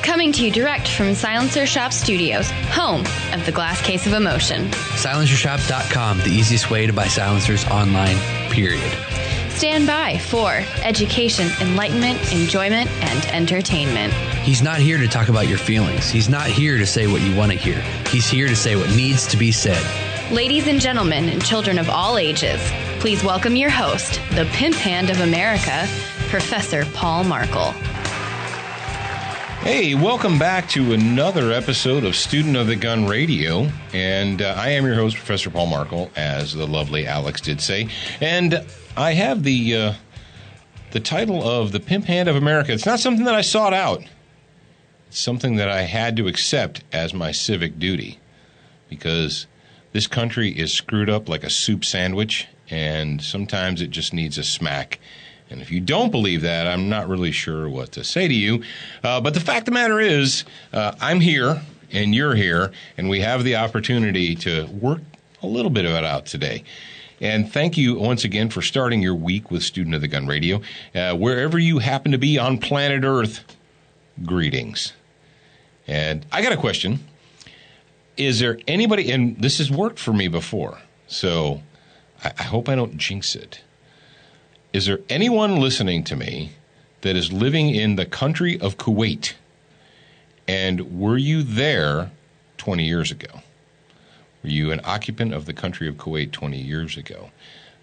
Coming to you direct from Silencer Shop Studios, home of the Glass Case of Emotion. SilencerShop.com, the easiest way to buy silencers online, period. Stand by for education, enlightenment, enjoyment, and entertainment. He's not here to talk about your feelings. He's not here to say what you want to hear. He's here to say what needs to be said. Ladies and gentlemen, and children of all ages, please welcome your host, the pimp hand of America, Professor Paul Markel. Hey, welcome back to another episode of Student of the Gun Radio, and I am your host, Professor Paul Markel, as the lovely Alex did say, and I have the title of the Pimp Hand of America. It's not something that I sought out. It's something that I had to accept as my civic duty, because this country is screwed up like a soup sandwich, and sometimes it just needs a smack. And if you don't believe that, I'm not really sure what to say to you. But the fact of the matter is, I'm here, and you're here, and we have the opportunity to work a little bit of it out today. And thank you once again for starting your week with Student of the Gun Radio. Wherever you happen to be on planet Earth, greetings. And I got a question. Is there anybody, and this has worked for me before, so I hope I don't jinx it. Is there anyone listening to me that is living in the country of Kuwait? And were you there 20 years ago? Were you an occupant of the country of Kuwait 20 years ago?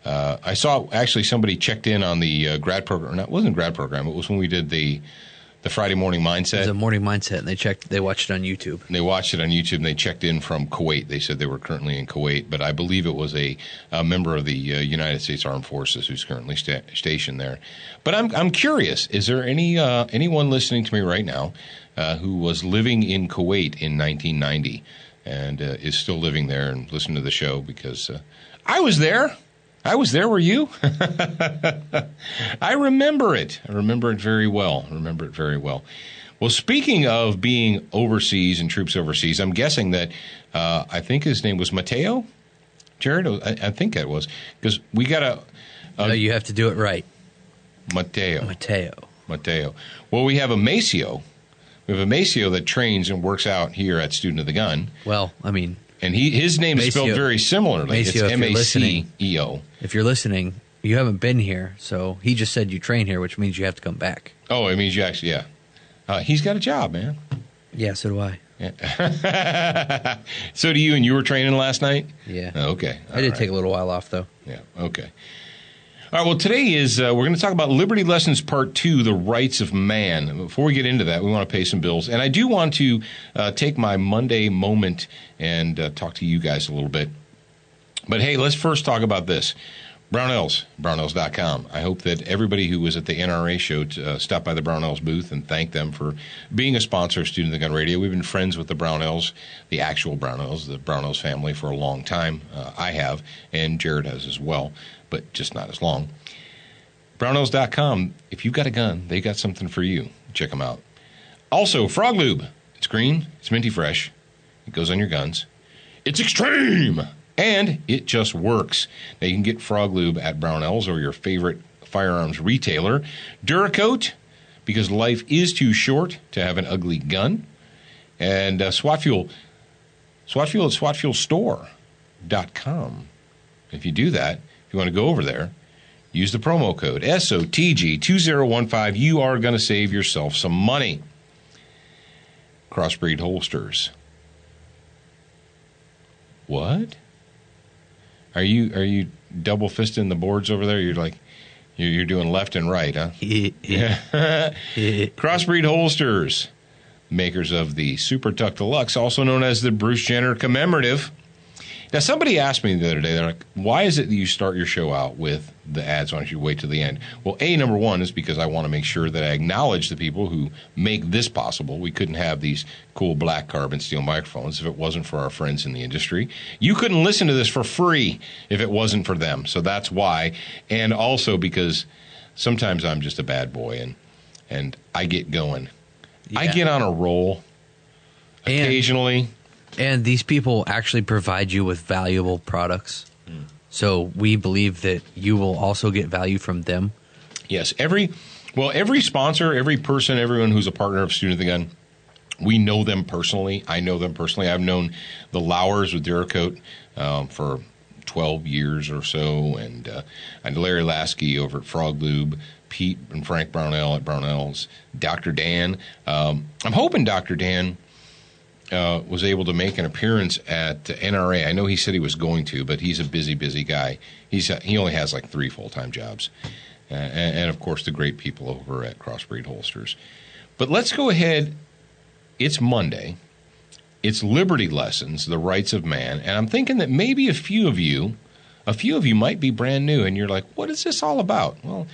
I saw actually somebody checked in on the grad program. No, it wasn't a grad program. It was when we did the Friday Morning Mindset. It was a morning mindset, and they watched it on YouTube. They watched it on YouTube, and they checked in from Kuwait. They said they were currently in Kuwait, but I believe it was a member of the United States Armed Forces who's currently stationed there. But I'm curious, is there anyone listening to me right now who was living in Kuwait in 1990 and is still living there and listening to the show? Because I was there. Were you? I remember it. I remember it very well. Well, speaking of being overseas and troops overseas, I'm guessing that I think his name was Mateo. Jared, I think that was. Because we got a... No, you have to do it right. Mateo. Mateo. Well, we have a Maceo. We have a Maceo that trains and works out here at Student of the Gun. Well, I mean... And his name is spelled very similarly. Maceo, it's M-A-C-E-O. If you're listening, you haven't been here, so he just said you train here, which means you have to come back. Oh, it means you actually, yeah. He's got a job, man. Yeah, so do I. Yeah. So do you, and you were training last night? Yeah. Okay. I did take a little while off, though. Yeah, okay. All right, well, today is we're going to talk about Liberty Lessons Part 2, The Rights of Man. Before we get into that, we want to pay some bills. And I do want to take my Monday moment and talk to you guys a little bit. But, hey, let's first talk about this. Brownells, brownells.com. I hope that everybody who was at the NRA show stopped by the Brownells booth and thank them for being a sponsor of Student of the Gun Radio. We've been friends with the Brownells, the actual Brownells, the Brownells family for a long time. I have, and Jared has as well, but just not as long. Brownells.com, if you've got a gun, they got something for you. Check them out. Also, Frog Lube. It's green, it's minty fresh, it goes on your guns. It's extreme! And it just works. Now, you can get Frog Lube at Brownells or your favorite firearms retailer. Duracoat, because life is too short to have an ugly gun. And SWAT Fuel at SWATFuelStore.com. If you do that, if you want to go over there, use the promo code SOTG2015. You are going to save yourself some money. Crossbreed Holsters. What? Are you double fisting the boards over there? You're like you're doing left and right, huh? Yeah. Crossbreed Holsters, makers of the Super Tuck Deluxe, also known as the Bruce Jenner Commemorative. Now, somebody asked me the other day, they're like, why is it that you start your show out with the ads? Why don't you wait till the end? Well, number one is because I want to make sure that I acknowledge the people who make this possible. We couldn't have these cool black carbon steel microphones if it wasn't for our friends in the industry. You couldn't listen to this for free if it wasn't for them. So that's why. And also because sometimes I'm just a bad boy and I get going. Yeah. I get on a roll occasionally. And these people actually provide you with valuable products. So we believe that you will also get value from them. Yes. Every sponsor, every person, everyone who's a partner of Student of the Gun We know them personally. I know them personally. I've known the Lowers with Duracoat for 12 years or so, and Larry Lasky over at Frog Lube, Pete and Frank Brownell at Brownell's, Dr. Dan. I'm hoping Dr. Dan was able to make an appearance at NRA. I know he said he was going to, but he's a busy guy. He only has like 3 full-time jobs. And, of course, the great people over at Crossbreed Holsters. But let's go ahead. It's Monday. It's Liberty Lessons, the Rights of Man. And I'm thinking that maybe a few of you might be brand new, and you're like, what is this all about? Well,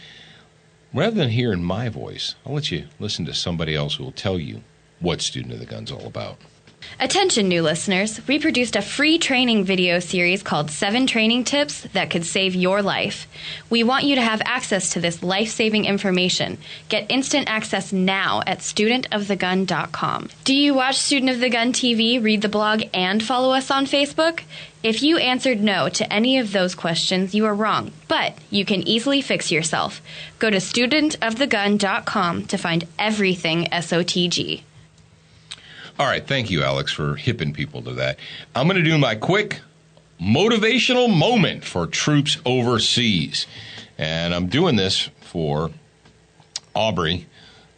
rather than hearing my voice, I'll let you listen to somebody else who will tell you what Student of the Gun's all about. Attention, new listeners. We produced a free training video series called 7 Training Tips That Could Save Your Life. We want you to have access to this life-saving information. Get instant access now at studentofthegun.com. Do you watch Student of the Gun TV, read the blog, and follow us on Facebook? If you answered no to any of those questions, you are wrong, but you can easily fix yourself. Go to studentofthegun.com to find everything SOTG. All right, thank you, Alex, for hipping people to that. I'm going to do my quick motivational moment for troops overseas. And I'm doing this for Aubrey,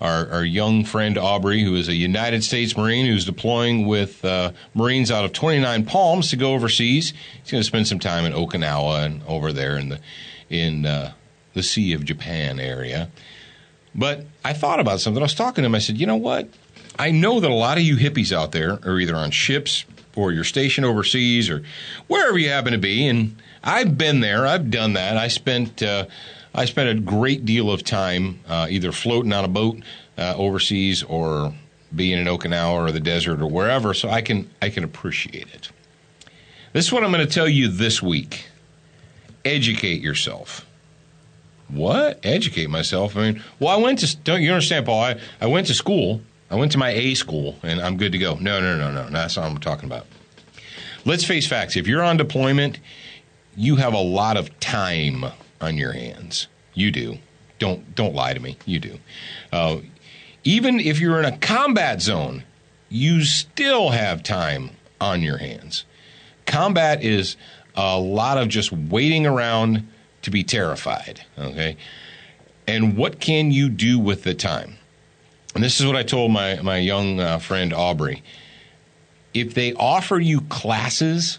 our young friend Aubrey, who is a United States Marine who's deploying with Marines out of 29 Palms to go overseas. He's going to spend some time in Okinawa and over there in the Sea of Japan area. But I thought about something. I was talking to him. I said, you know what? I know that a lot of you hippies out there are either on ships or you're stationed overseas or wherever you happen to be. And I've been there. I've done that. I spent a great deal of time either floating on a boat overseas or being in Okinawa or the desert or wherever. So I can appreciate it. This is what I'm going to tell you this week. Educate yourself. What? Educate myself? I mean, well, don't you understand, Paul? I went to school. I went to my A school, and I'm good to go. No. That's not what I'm talking about. Let's face facts. If you're on deployment, you have a lot of time on your hands. You do. Don't lie to me. You do. Even if you're in a combat zone, you still have time on your hands. Combat is a lot of just waiting around to be terrified, okay? And what can you do with the time? And this is what I told my young friend Aubrey. If they offer you classes,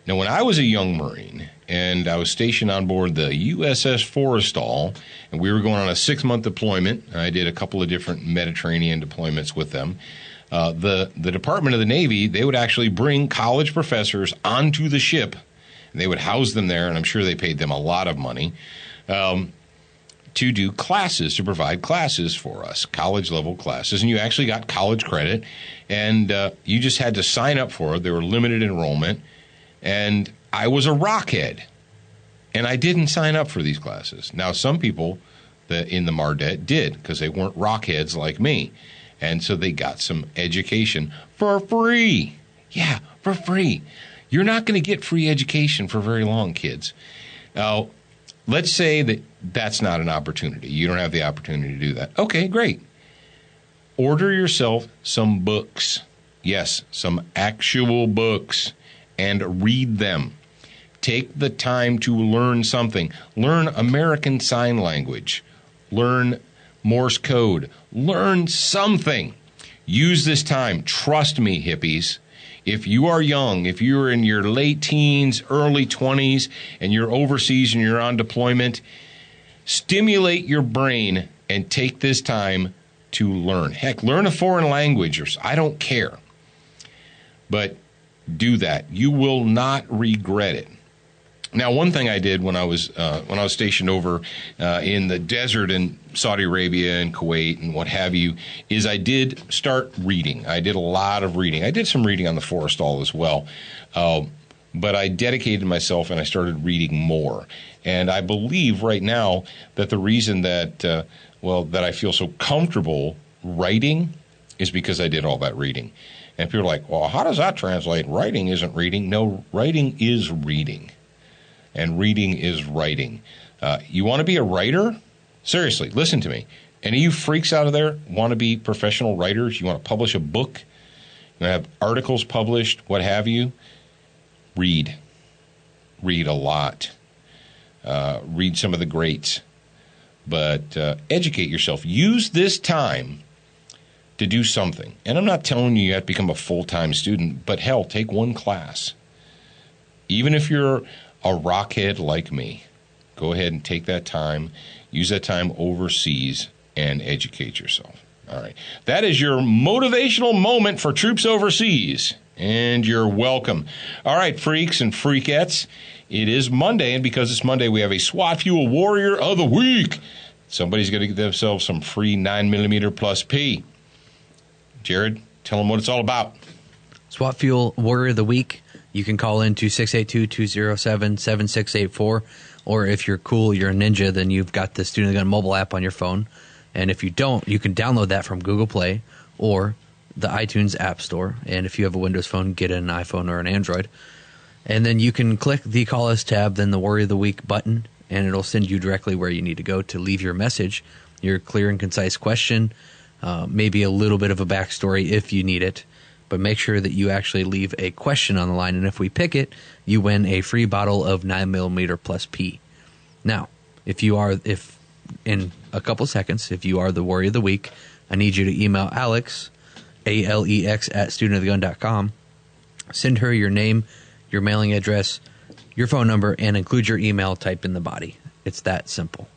now when I was a young Marine and I was stationed on board the USS Forrestal, and we were going on a 6-month deployment, and I did a couple of different Mediterranean deployments with them, the Department of the Navy, they would actually bring college professors onto the ship, and they would house them there, and I'm sure they paid them a lot of money, to do classes, to provide classes for us, college-level classes. And you actually got college credit, and you just had to sign up for it. They were limited enrollment. And I was a rockhead, and I didn't sign up for these classes. Now, some people in the Mardet did because they weren't rockheads like me. And so they got some education for free. Yeah, for free. You're not going to get free education for very long, kids. Now, let's say that that's not an opportunity. You don't have the opportunity to do that. Okay, great. Order yourself some books. Yes, some actual books, and read them. Take the time to learn something. Learn American Sign Language. Learn Morse code. Learn something. Use this time. Trust me, hippies. If you are young, if you're in your late teens, early 20s, and you're overseas and you're on deployment, stimulate your brain and take this time to learn. Heck, learn a foreign language, or I don't care. But do that. You will not regret it. Now, one thing I did when I was stationed over in the desert in Saudi Arabia and Kuwait and what have you is I did start reading. I did a lot of reading. I did some reading on the Forrestal as well, but I dedicated myself and I started reading more. And I believe right now that the reason that that I feel so comfortable writing is because I did all that reading. And people are like, well, how does that translate? Writing isn't reading. No, writing is reading. And reading is writing. You want to be a writer? Seriously, listen to me. Any of you freaks out of there want to be professional writers? You want to publish a book? You want to have articles published, what have you? Read. Read a lot. Read some of the greats. But educate yourself. Use this time to do something. And I'm not telling you have to become a full-time student, but hell, take one class. Even if you're a rockhead like me, go ahead and take that time. Use that time overseas and educate yourself. All right. That is your motivational moment for troops overseas. And you're welcome. All right, freaks and freakettes. It is Monday, and because it's Monday, we have a SWAT Fuel Warrior of the Week. Somebody's going to get themselves some free 9mm plus P. Jared, tell them what it's all about. SWAT Fuel Warrior of the Week. You can call in to 682-207-7684. Or if you're cool, you're a ninja, then you've got the Student of the Gun mobile app on your phone. And if you don't, you can download that from Google Play or the iTunes App Store. And if you have a Windows phone, get an iPhone or an Android. And then you can click the Call Us tab, then the Warrior of the Week button, and it'll send you directly where you need to go to leave your message, your clear and concise question, maybe a little bit of a backstory if you need it. But make sure that you actually leave a question on the line, and if we pick it, you win a free bottle of 9mm plus P. Now, if in a couple seconds, if you are the Warrior of the Week, I need you to email Alex, ALEX, at studentofthegun.com. Send her your name, your mailing address, your phone number, and include your email typed in the body. It's that simple.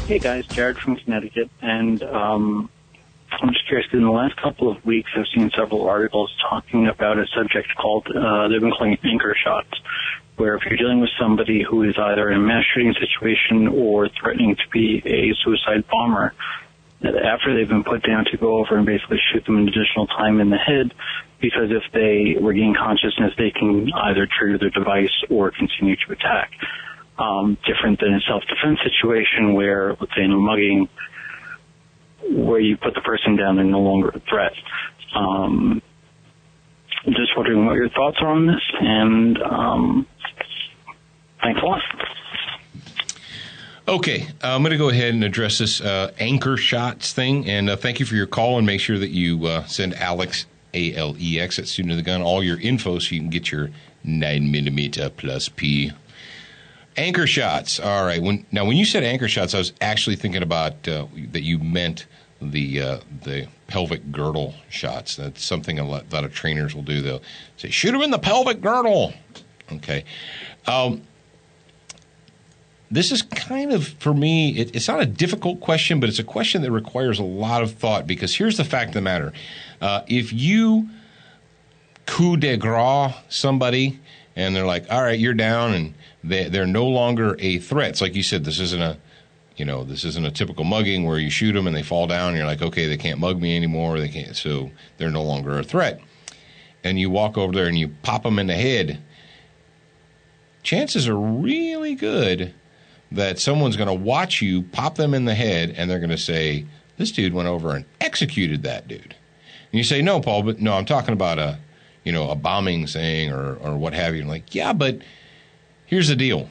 Hey guys, Jared from Connecticut, and I'm just curious because in the last couple of weeks I've seen several articles talking about a subject called, they've been calling it anchor shots, where if you're dealing with somebody who is either in a mass shooting situation or threatening to be a suicide bomber, that after they've been put down to go over and basically shoot them an additional time in the head, because if they regain consciousness, they can either trigger their device or continue to attack. Different than a self-defense situation where, let's say in a mugging, where you put the person down, they're no longer a threat. Just wondering what your thoughts are on this, and thanks a lot. Okay, I'm going to go ahead and address this anchor shots thing, and thank you for your call, and make sure that you send Alex, ALEX, at Student of the Gun, all your info so you can get your 9mm plus P. Anchor shots. All right. When you said anchor shots, I was actually thinking about that you meant the pelvic girdle shots. That's something a lot of trainers will do. They'll say, shoot him in the pelvic girdle. Okay. This is kind of, for me, it's not a difficult question, but it's a question that requires a lot of thought, because here's the fact of the matter. If you coup de grace somebody and they're like, all right, you're down, and they're no longer a threat. It's like you said, this isn't a typical mugging where you shoot them and they fall down and you're like, okay, they can't mug me anymore. They can't, so they're no longer a threat. And you walk over there and you pop them in the head. Chances are really good that someone's going to watch you pop them in the head and they're going to say, this dude went over and executed that dude. And you say, no, Paul, but no, I'm talking about a bombing thing or what have you. And like, yeah, but here's the deal.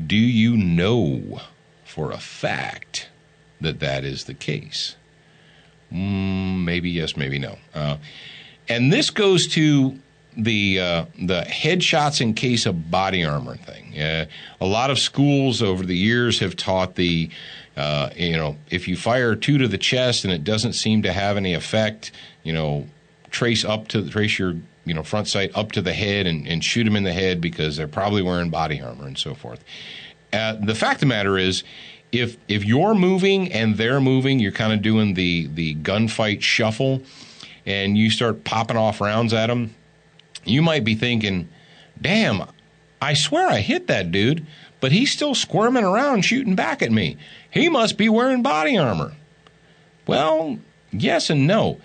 Do you know for a fact that that is the case? Maybe yes, maybe no. And this goes to the headshots in case of body armor thing. A lot of schools over the years have taught if you fire 2 to the chest and it doesn't seem to have any effect, trace your front sight up to the head and shoot them in the head because they're probably wearing body armor and so forth. The fact of the matter is, if you're moving and they're moving, you're kind of doing the gunfight shuffle, and you start popping off rounds at them, you might be thinking, damn, I swear I hit that dude, but he's still squirming around shooting back at me. He must be wearing body armor. Well, yes and no.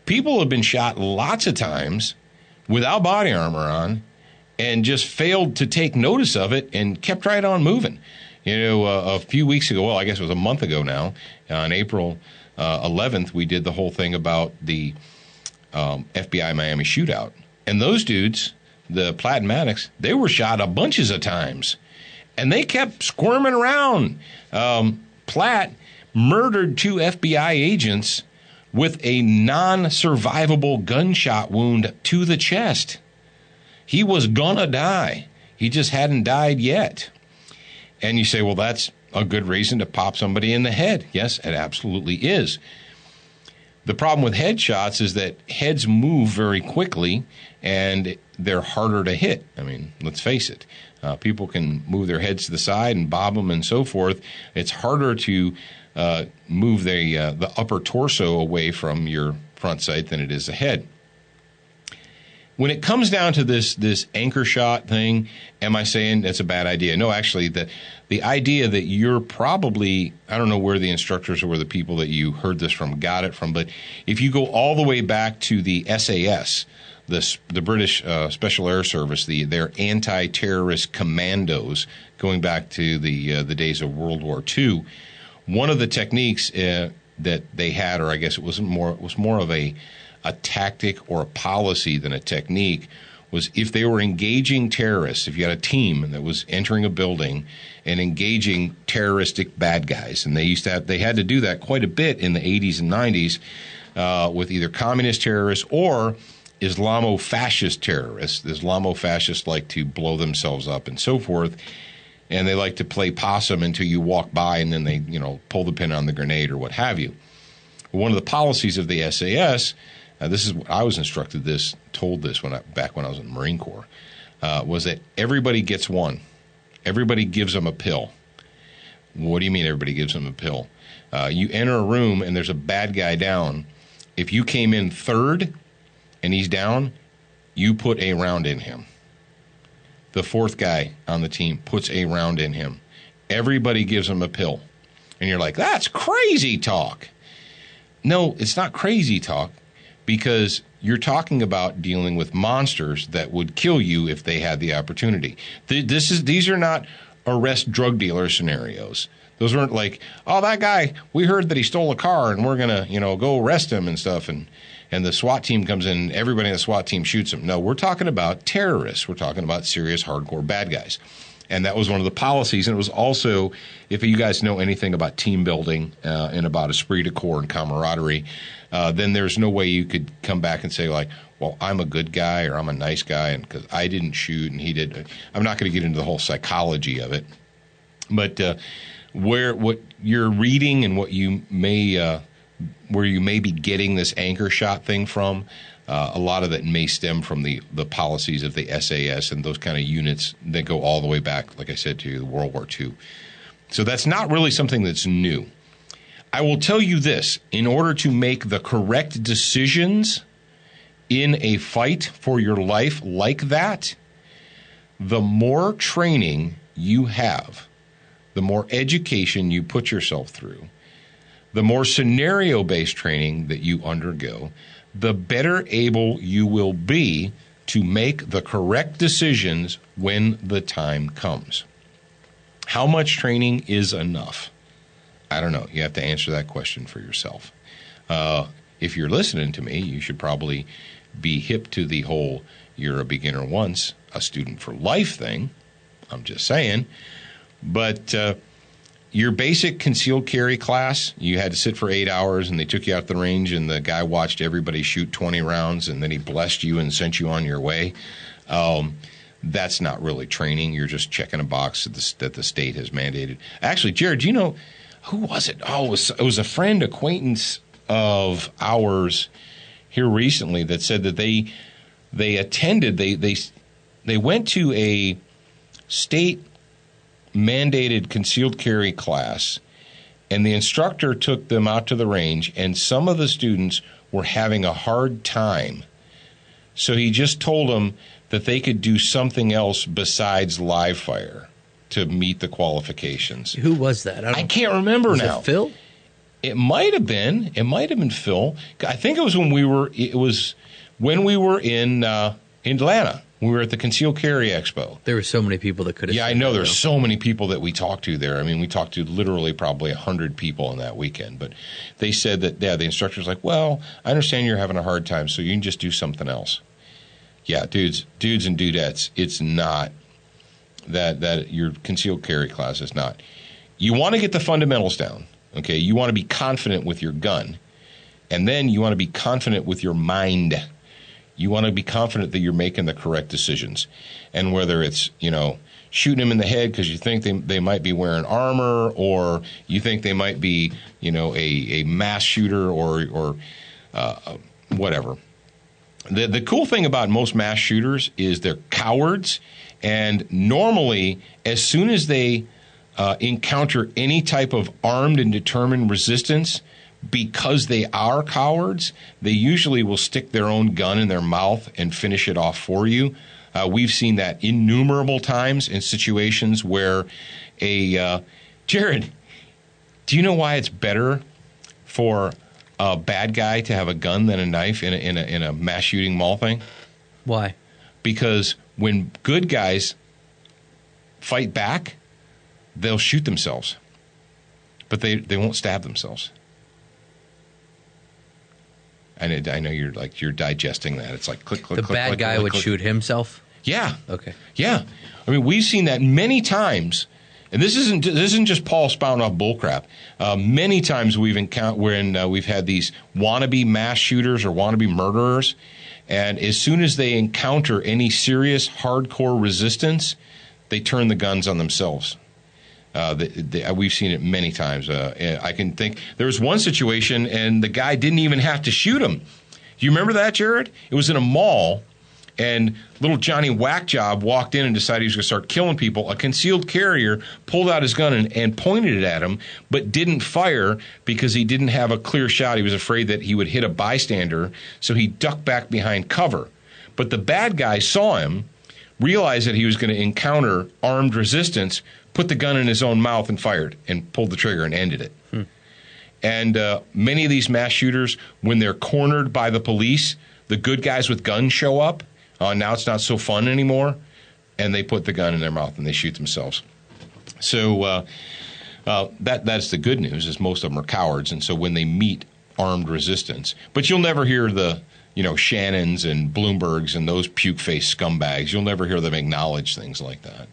People have been shot lots of times without body armor on and just failed to take notice of it and kept right on moving. A few weeks ago, well, I guess it was a month ago now, on April 11th, we did the whole thing about the FBI Miami shootout. And those dudes, the Platt and Maddox, they were shot a bunches of times. And they kept squirming around. Platt murdered 2 FBI agents with a non-survivable gunshot wound to the chest. He was gonna die. He just hadn't died yet. And you say, well, that's a good reason to pop somebody in the head. Yes, it absolutely is. The problem with headshots is that heads move very quickly, and they're harder to hit. I mean, let's face it. People can move their heads to the side and bob them and so forth. It's harder to move the upper torso away from your front sight than it is the head. When it comes down to this anchor shot thing, am I saying that's a bad idea? No, actually, the idea that you're probably, I don't know where the instructors or where the people that you heard this from got it from, but if you go all the way back to the SAS, the British Special Air Service, their anti-terrorist commandos, going back to the days of World War II, one of the techniques that they had, or I guess it was more of a tactic or a policy than a technique, was if they were engaging terrorists, if you had a team that was entering a building and engaging terroristic bad guys, and they had to do that quite a bit in the 80s and 90s with either communist terrorists or Islamo-fascist terrorists. The Islamo-fascists like to blow themselves up and so forth, and they like to play possum until you walk by and then they, pull the pin on the grenade or what have you. One of the policies of the SAS, this is what I was told this back when I was in the Marine Corps, was that everybody gets one. Everybody gives them a pill. What do you mean everybody gives them a pill? You enter a room and there's a bad guy down. If you came in third and he's down, you put a round in him. The fourth guy on the team puts a round in him. Everybody gives him a pill. And you're like, that's crazy talk. No, it's not crazy talk, because you're talking about dealing with monsters that would kill you if they had the opportunity. These are not arrest drug dealer scenarios. Those weren't like, oh, that guy, we heard that he stole a car and we're going to, go arrest him and stuff. And the SWAT team comes in and everybody in the SWAT team shoots him. No, we're talking about terrorists. We're talking about serious, hardcore bad guys. And that was one of the policies. And it was also, if you guys know anything about team building and about esprit de corps and camaraderie, then there's no way you could come back and say, like, well, I'm a good guy or I'm a nice guy and because I didn't shoot and he did. I'm not going to get into the whole psychology of it. But what you're reading and what you may where you may be getting this anchor shot thing from, a lot of that may stem from the policies of the SAS and those kind of units that go all the way back, like I said, to World War II. So that's not really something that's new. I will tell you this, in order to make the correct decisions in a fight for your life like that, the more training you have, the more education you put yourself through, the more scenario-based training that you undergo, the better able you will be to make the correct decisions when the time comes. How much training is enough? I don't know. You have to answer that question for yourself. If you're listening to me, you should probably be hip to the whole you're a beginner once, a student for life thing. I'm just saying. But your basic concealed carry class, you had to sit for 8 hours and they took you out the range and the guy watched everybody shoot 20 rounds and then he blessed you and sent you on your way. That's not really training. You're just checking a box that the state has mandated. Actually, Jared, do you know, who was it? Oh, it was a friend, acquaintance of ours here recently that said that they went to a state mandated concealed carry class, and the instructor took them out to the range, and some of the students were having a hard time. So he just told them that they could do something else besides live fire to meet the qualifications. Who was that? I can't remember now. Was it Phil? It might have been. It might have been Phil. I think it was when we were in Atlanta, We were at the Concealed Carry Expo. There were so many people that could have. Yeah, I know. There's so many people that we talked to there. I mean, we talked to literally probably 100 people on that weekend. But they said that, yeah, the instructor's like, well, I understand you're having a hard time, so you can just do something else. Yeah, dudes and dudettes, it's not that your concealed carry class is not. You want to get the fundamentals down, okay? You want to be confident with your gun. And then you want to be confident with your mind. You want to be confident that you're making the correct decisions. And whether it's, shooting them in the head because you think they might be wearing armor, or you think they might be, a mass shooter or whatever. The cool thing about most mass shooters is they're cowards. And normally, as soon as they encounter any type of armed and determined resistance, because they are cowards, they usually will stick their own gun in their mouth and finish it off for you. We've seen that innumerable times in situations where Jared, do you know why it's better for a bad guy to have a gun than a knife in a mass shooting mall thing? Why? Because when good guys fight back, they'll shoot themselves, but they won't stab themselves. I know you're digesting that. It's like click, click, the click. bad click, guy click, would click. shoot himself? Yeah. Okay. Yeah. I mean, we've seen that many times, and this isn't just Paul spouting off bullcrap. Many times we've had these wannabe mass shooters or wannabe murderers, and as soon as they encounter any serious hardcore resistance, they turn the guns on themselves. We've seen it many times. I can think there was one situation, and the guy didn't even have to shoot him. Do you remember that, Jared? It was in a mall, and little Johnny Whackjob walked in and decided he was going to start killing people. A concealed carrier pulled out his gun and pointed it at him, but didn't fire because he didn't have a clear shot. He was afraid that he would hit a bystander, so he ducked back behind cover. But the bad guy saw him, realized that he was going to encounter armed resistance, put the gun in his own mouth and fired and pulled the trigger and ended it. And many of these mass shooters, when they're cornered by the police, the good guys with guns show up. Now it's not so fun anymore. And they put the gun in their mouth and they shoot themselves. So that's the good news, is most of them are cowards. And so when they meet armed resistance, but you'll never hear the Shannons and Bloombergs and those puke-faced scumbags. You'll never hear them acknowledge things like that.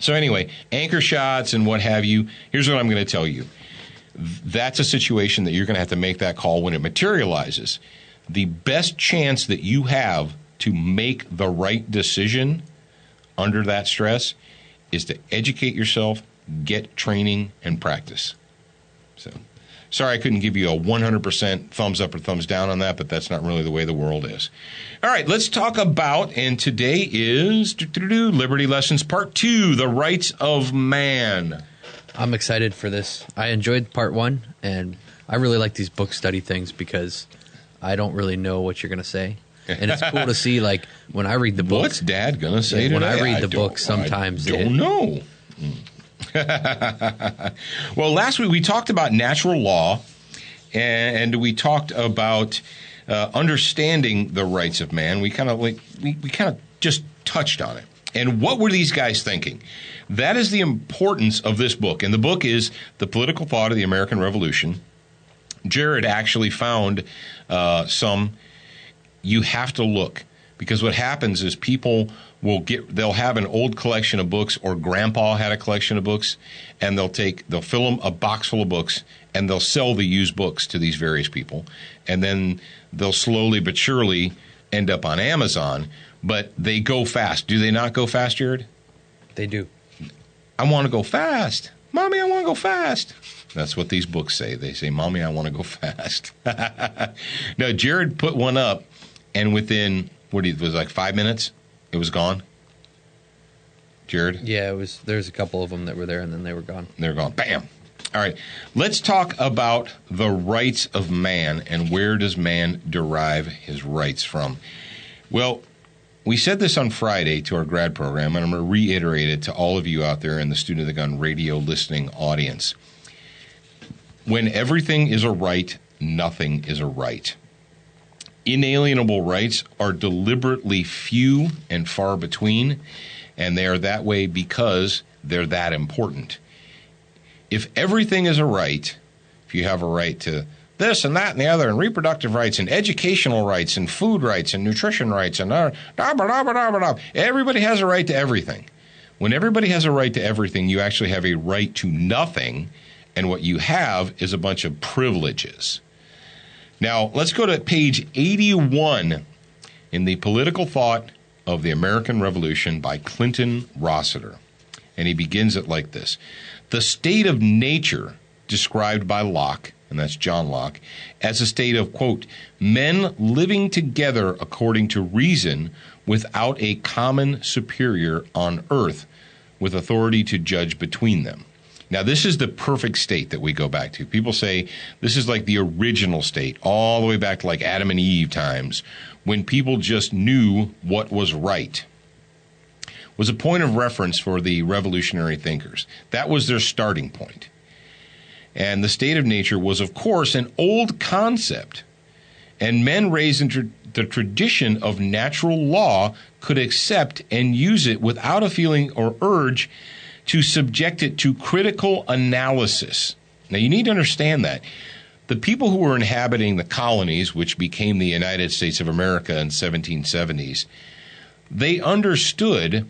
So anyway, anchor shots and what have you, here's what I'm going to tell you. That's a situation that you're going to have to make that call when it materializes. The best chance that you have to make the right decision under that stress is to educate yourself, get training, and practice. So, sorry I couldn't give you a 100% thumbs up or thumbs down on that, but that's not really the way the world is. All right, let's talk about, and today is Liberty Lessons Part 2, The Rights of Man. I'm excited for this. I enjoyed Part 1, and I really like these book study things because I don't really know what you're going to say. And it's cool to see, like, when I read the book. What's Dad going to say today? When I read the book, sometimes I don't know. Well, last week we talked about natural law, and we talked about understanding the rights of man. We kind of just touched on it. And what were these guys thinking? That is the importance of this book. And the book is The Political Thought of the American Revolution. Jared actually found some. You have to look, because what happens is people they'll have an old collection of books, or grandpa had a collection of books, and they'll fill them a box full of books, and they'll sell the used books to these various people. And then they'll slowly but surely end up on Amazon, but they go fast. Do they not go fast, Jared? They do. I want to go fast. Mommy, I want to go fast. That's what these books say. They say, Mommy, I want to go fast. Now, Jared put one up, and within, it was like 5 minutes, it was gone. Jared? Yeah, there's a couple of them that were there, and then they were gone. They're gone. Bam. All right. Let's talk about the rights of man, and where does man derive his rights from? Well, we said this on Friday to our grad program, and I'm going to reiterate it to all of you out there in the Student of the Gun radio listening audience. When everything is a right, nothing is a right. inalienable rights are deliberately few and far between, and they are that way because they're that important. If everything is a right, if you have a right to this and that and the other, and reproductive rights and educational rights and food rights and nutrition rights and everybody has a right to everything. When everybody has a right to everything, you actually have a right to nothing, and what you have is a bunch of privileges. Now, let's go to page 81 in The Political Thought of the American Revolution by Clinton Rossiter. And he begins it like this. The state of nature described by Locke, and that's John Locke, as a state of, quote, men living together according to reason without a common superior on earth with authority to judge between them. Now, this is the perfect state that we go back to. People say this is like the original state, all the way back to like Adam and Eve times, when people just knew what was right. It was a point of reference for the revolutionary thinkers. That was their starting point. And the state of nature was, of course, an old concept. And men raised in the tradition of natural law could accept and use it without a feeling or urge to subject it to critical analysis. Now, you need to understand that. The people who were inhabiting the colonies, which became the United States of America in 1770s, they understood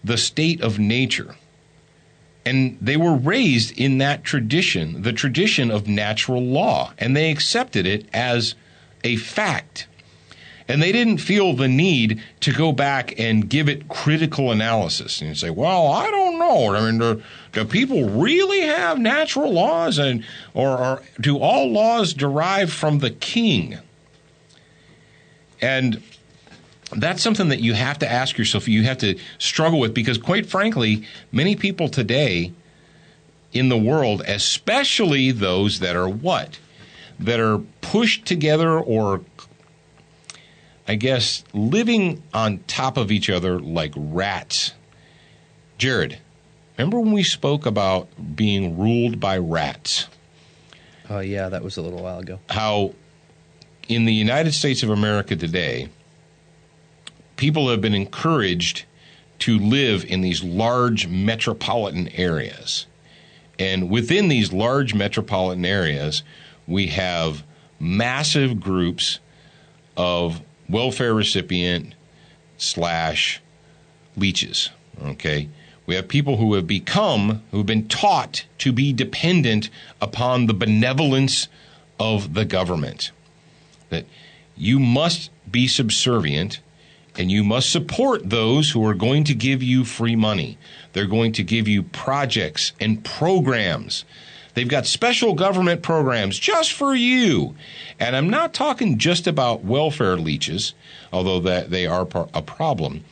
the state of nature. And they were raised in that tradition, the tradition of natural law, and they accepted it as a fact. And they didn't feel the need to go back and give it critical analysis. And you say, well, I don't know. I mean, do people really have natural laws? Or do all laws derive from the king? And that's something that you have to ask yourself, you have to struggle with, because quite frankly, many people today in the world, especially those that are what? That are pushed together or, I guess, living on top of each other like rats. Jared, remember when we spoke about being ruled by rats? Oh, yeah, that was a little while ago. How in the United States of America today, people have been encouraged to live in these large metropolitan areas. And within these large metropolitan areas, we have massive groups of welfare recipient / leeches, okay? We have people who have been taught to be dependent upon the benevolence of the government. That you must be subservient and you must support those who are going to give you free money. They're going to give you projects and programs. They've got special government programs just for you. And I'm not talking just about welfare leeches, although that they are a problem.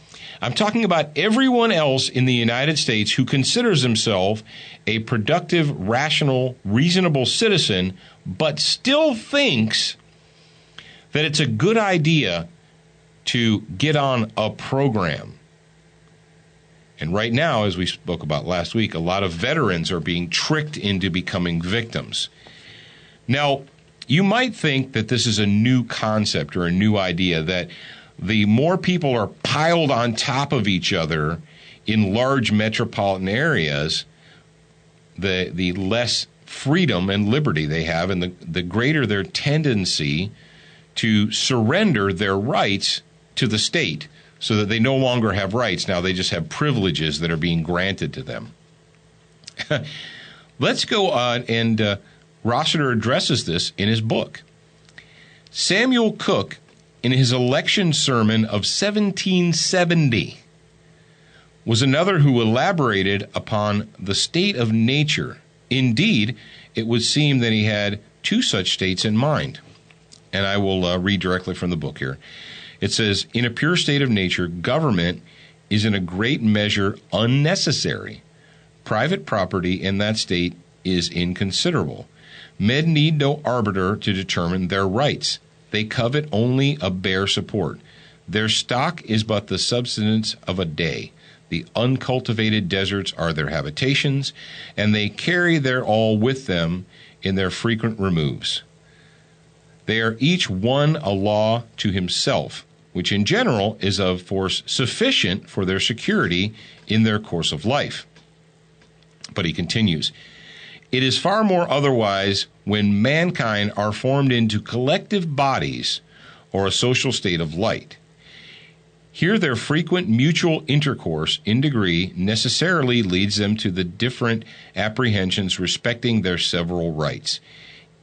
I'm talking about everyone else in the United States who considers himself a productive, rational, reasonable citizen, but still thinks that it's a good idea to get on a program. And right now, as we spoke about last week, a lot of veterans are being tricked into becoming victims. Now, you might think that this is a new concept or a new idea, that the more people are piled on top of each other in large metropolitan areas, the less freedom and liberty they have, and the greater their tendency to surrender their rights to the state, so that they no longer have rights. Now they just have privileges that are being granted to them. Let's go on, and Rossiter addresses this in his book. Samuel Cook, in his election sermon of 1770, was another who elaborated upon the state of nature. Indeed, it would seem that he had two such states in mind. And I will read directly from the book here. It says, in a pure state of nature, government is in a great measure unnecessary. Private property in that state is inconsiderable. Men need no arbiter to determine their rights. They covet only a bare support. Their stock is but the subsistence of a day. The uncultivated deserts are their habitations, and they carry their all with them in their frequent removes. They are each one a law to himself, which in general is of force sufficient for their security in their course of life. But he continues, it is far more otherwise when mankind are formed into collective bodies or a social state of light. Here their frequent mutual intercourse in degree necessarily leads them to the different apprehensions respecting their several rights,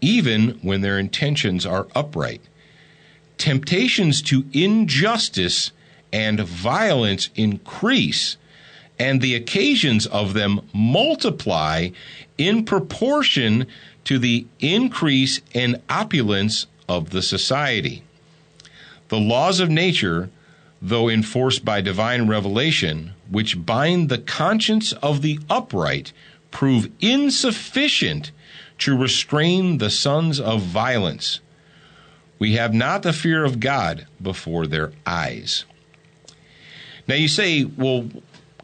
even when their intentions are upright. Temptations to injustice and violence increase, and the occasions of them multiply in proportion to the increase and opulence of the society. The laws of nature, though enforced by divine revelation, which bind the conscience of the upright, prove insufficient to restrain the sons of violence. We have not the fear of God before their eyes. Now you say, well,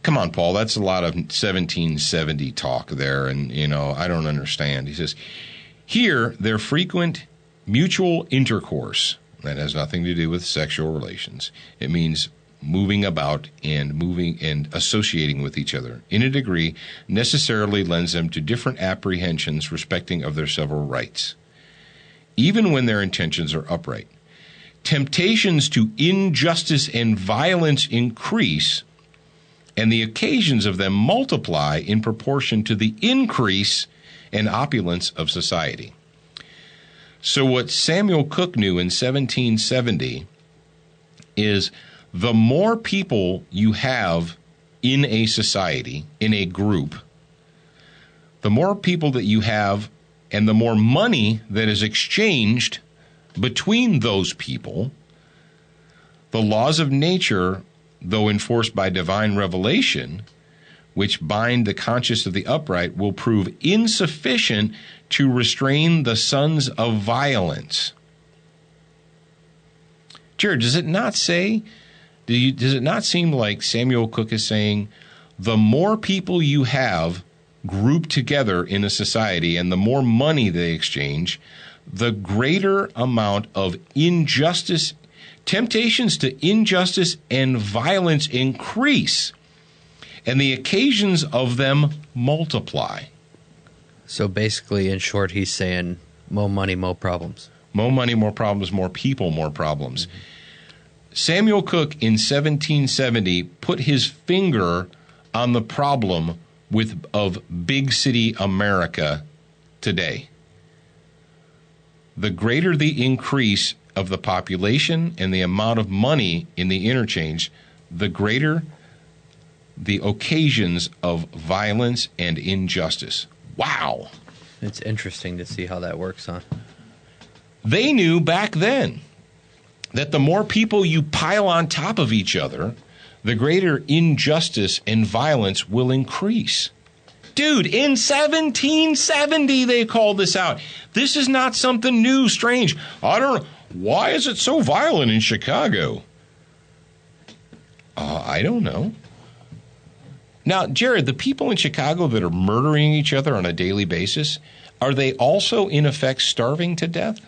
come on, Paul, that's a lot of 1770 talk there, and, I don't understand. He says, here, their frequent mutual intercourse, that has nothing to do with sexual relations. It means moving about and associating with each other in a degree necessarily lends them to different apprehensions respecting of their several rights, even when their intentions are upright. Temptations to injustice and violence increase, and the occasions of them multiply in proportion to the increase and opulence of society. So what Samuel Cook knew in 1770 is the more people you have in a society, in a group, the more people that you have and the more money that is exchanged between those people, the laws of nature, though enforced by divine revelation, which bind the conscience of the upright, will prove insufficient to restrain the sons of violence. Jared, does it not say, does it not seem like Samuel Cook is saying, the more people you have grouped together in a society and the more money they exchange, the greater amount of injustice, temptations to injustice and violence increase, and the occasions of them multiply. So basically, in short, he's saying more money, more problems. More money, more problems, more people, more problems. Mm-hmm. Samuel Cook in 1770 put his finger on the problem of big city America today. The greater the increase of the population and the amount of money in the interchange, the greater the occasions of violence and injustice. Wow. It's interesting to see how that works, huh? They knew back then that the more people you pile on top of each other, the greater injustice and violence will increase. Dude, in 1770 they called this out. This is not something new, strange. I don't know. Why is it so violent in Chicago? I don't know. Now, Jared, the people in Chicago that are murdering each other on a daily basis, are they also in effect starving to death?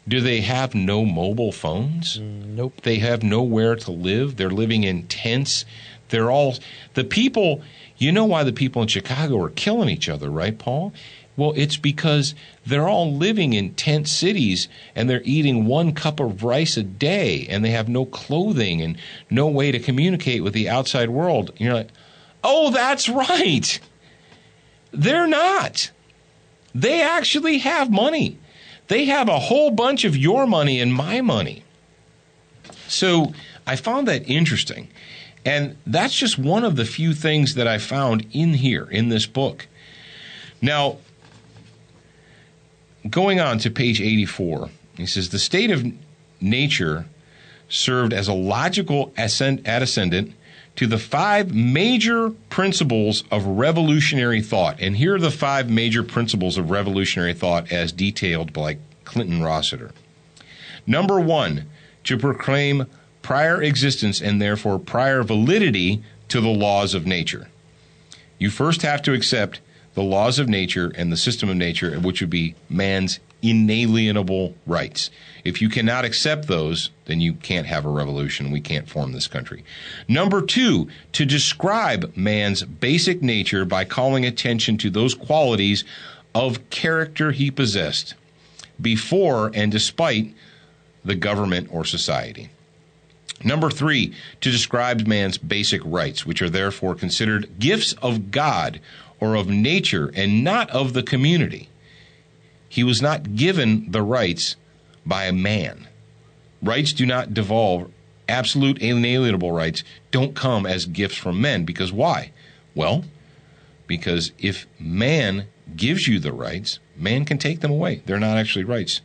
Do they have no mobile phones? Nope. They have nowhere to live. They're living in tents. The people, you know why the people in Chicago are killing each other, right, Paul? Well, it's because they're all living in tent cities and they're eating 1 cup of rice a day and they have no clothing and no way to communicate with the outside world. And you're like, oh, that's right. They're not. They actually have money. They have a whole bunch of your money and my money. So I found that interesting. And that's just one of the few things that I found in here, in this book. Now, going on to page 84, he says, the state of nature served as a logical antecedent to the 5 major principles of revolutionary thought. And here are the 5 major principles of revolutionary thought as detailed by Clinton Rossiter. Number 1, to proclaim prior existence and therefore prior validity to the laws of nature. You first have to accept the laws of nature and the system of nature, which would be man's inalienable rights. If you cannot accept those, then you can't have a revolution. We can't form this country. Number 2, to describe man's basic nature by calling attention to those qualities of character he possessed before and despite the government or society. Number 3, to describe man's basic rights, which are therefore considered gifts of God or of nature and not of the community. He was not given the rights by a man. Rights do not devolve. Absolute inalienable rights don't come as gifts from men. Because why? Well, because if man gives you the rights, man can take them away. They're not actually rights.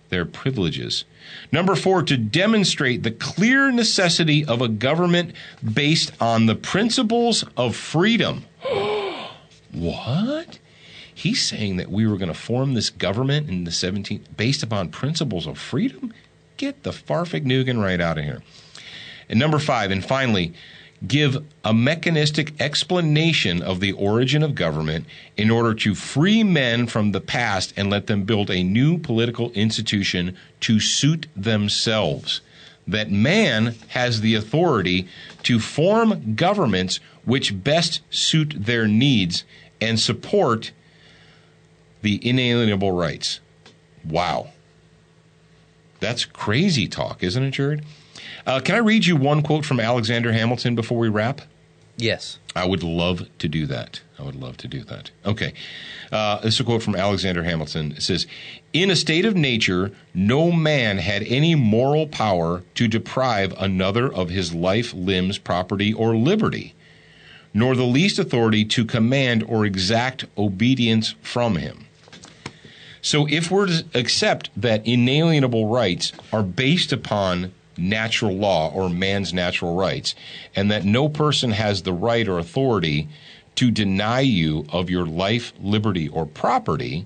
They're privileges. Number 4, to demonstrate the clear necessity of a government based on the principles of freedom. What? He's saying that we were going to form this government in the 17th based upon principles of freedom? Get the Farfignugan right out of here. And number 5, and finally, give a mechanistic explanation of the origin of government in order to free men from the past and let them build a new political institution to suit themselves. That man has the authority to form governments which best suit their needs and support the inalienable rights. Wow. That's crazy talk, isn't it, Jared? Can I read you one quote from Alexander Hamilton before we wrap? Yes. I would love to do that. Okay. This is a quote from Alexander Hamilton. It says, "In a state of nature, no man had any moral power to deprive another of his life, limbs, property, or liberty, nor the least authority to command or exact obedience from him." So if we're to accept that inalienable rights are based upon natural law or man's natural rights, and that no person has the right or authority to deny you of your life, liberty, or property,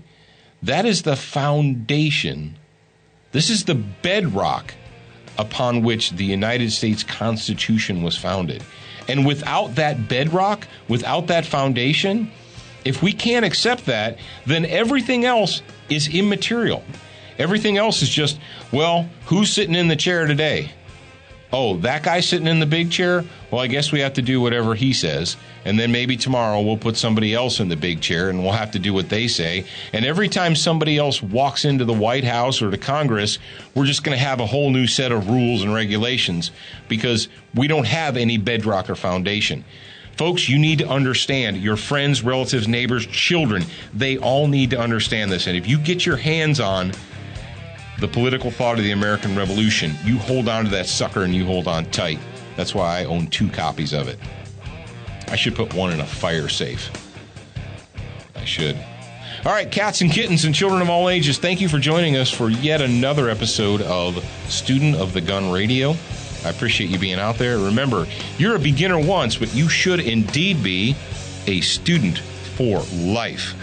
that is the foundation. This is the bedrock upon which the United States Constitution was founded. And without that bedrock, without that foundation, if we can't accept that, then everything else is immaterial. Everything else is just, well, who's sitting in the chair today? Oh, that guy sitting in the big chair? Well, I guess we have to do whatever he says. And then maybe tomorrow we'll put somebody else in the big chair and we'll have to do what they say. And every time somebody else walks into the White House or to Congress, we're just going to have a whole new set of rules and regulations because we don't have any bedrock or foundation. Folks, you need to understand, your friends, relatives, neighbors, children, they all need to understand this. And if you get your hands on the political thought of the American Revolution, you hold on to that sucker and you hold on tight. That's why I own 2 copies of it. I should put one in a fire safe. I should. All right, cats and kittens and children of all ages, thank you for joining us for yet another episode of Student of the Gun Radio. I appreciate you being out there. Remember, you're a beginner once, but you should indeed be a student for life.